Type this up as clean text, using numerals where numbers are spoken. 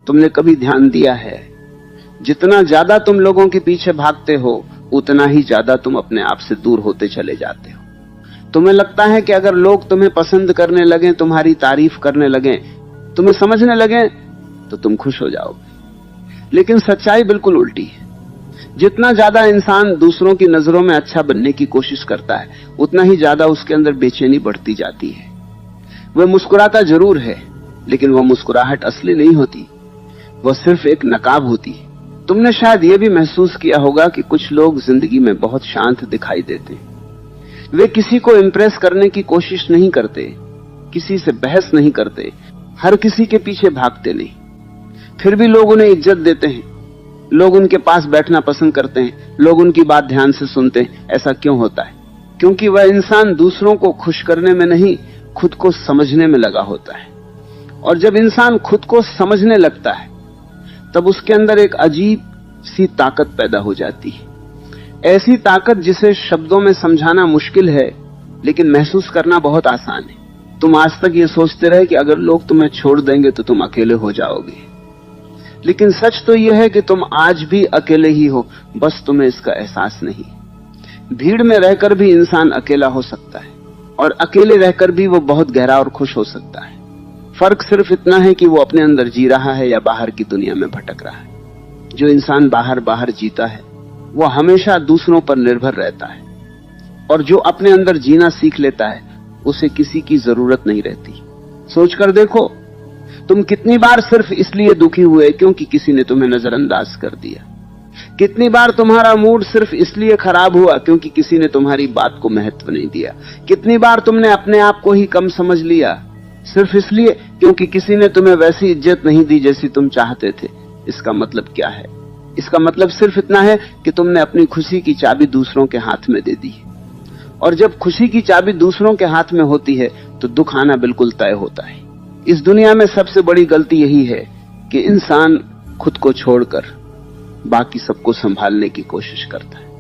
तुमने कभी ध्यान दिया है, जितना ज्यादा तुम लोगों के पीछे भागते हो उतना ही ज्यादा तुम अपने आप से दूर होते चले जाते हो। तुम्हें लगता है कि अगर लोग तुम्हें पसंद करने लगे, तुम्हारी तारीफ करने लगे, तुम्हें समझने लगे तो तुम खुश हो जाओगे। लेकिन सच्चाई बिल्कुल उल्टी है। जितना ज्यादा इंसान दूसरों की नजरों में अच्छा बनने की कोशिश करता है उतना ही ज्यादा उसके अंदर बेचैनी बढ़ती जाती है। वह मुस्कुराता जरूर है लेकिन वह मुस्कुराहट असली नहीं होती, वह सिर्फ एक नकाब होती है। तुमने शायद यह भी महसूस किया होगा कि कुछ लोग जिंदगी में बहुत शांत दिखाई देते हैं। वे किसी को इंप्रेस करने की कोशिश नहीं करते, किसी से बहस नहीं करते, हर किसी के पीछे भागते नहीं, फिर भी लोग उन्हें इज्जत देते हैं, लोग उनके पास बैठना पसंद करते हैं, लोग उनकी बात ध्यान से सुनते हैं। ऐसा क्यों होता है? क्योंकि वह इंसान दूसरों को खुश करने में नहीं, खुद को समझने में लगा होता है। और जब इंसान खुद को समझने लगता है तब उसके अंदर एक अजीब सी ताकत पैदा हो जाती है, ऐसी ताकत जिसे शब्दों में समझाना मुश्किल है लेकिन महसूस करना बहुत आसान है। तुम आज तक ये सोचते रहे कि अगर लोग तुम्हें छोड़ देंगे तो तुम अकेले हो जाओगे, लेकिन सच तो यह है कि तुम आज भी अकेले ही हो, बस तुम्हें इसका एहसास नहीं। भीड़ में रहकर भी इंसान अकेला हो सकता है और अकेले रहकर भी वो बहुत गहरा और खुश हो सकता है। फर्क सिर्फ इतना है कि वो अपने अंदर जी रहा है या बाहर की दुनिया में भटक रहा है। जो इंसान बाहर जीता है वो हमेशा दूसरों पर निर्भर रहता है, और जो अपने अंदर जीना सीख लेता है उसे किसी की जरूरत नहीं रहती। सोचकर देखो, तुम कितनी बार सिर्फ इसलिए दुखी हुए क्योंकि किसी ने तुम्हें नजरअंदाज कर दिया। कितनी बार तुम्हारा मूड सिर्फ इसलिए खराब हुआ क्योंकि किसी ने तुम्हारी बात को महत्व नहीं दिया। कितनी बार तुमने अपने आप को ही कम समझ लिया सिर्फ इसलिए क्योंकि किसी ने तुम्हें वैसी इज्जत नहीं दी जैसी तुम चाहते थे। इसका मतलब क्या है? इसका मतलब सिर्फ इतना है कि तुमने अपनी खुशी की चाबी दूसरों के हाथ में दे दी, और जब खुशी की चाबी दूसरों के हाथ में होती है तो दुख आना बिल्कुल तय होता है। इस दुनिया में सबसे बड़ी गलती यही है कि इंसान खुद को छोड़कर बाकी सबको संभालने की कोशिश करता है।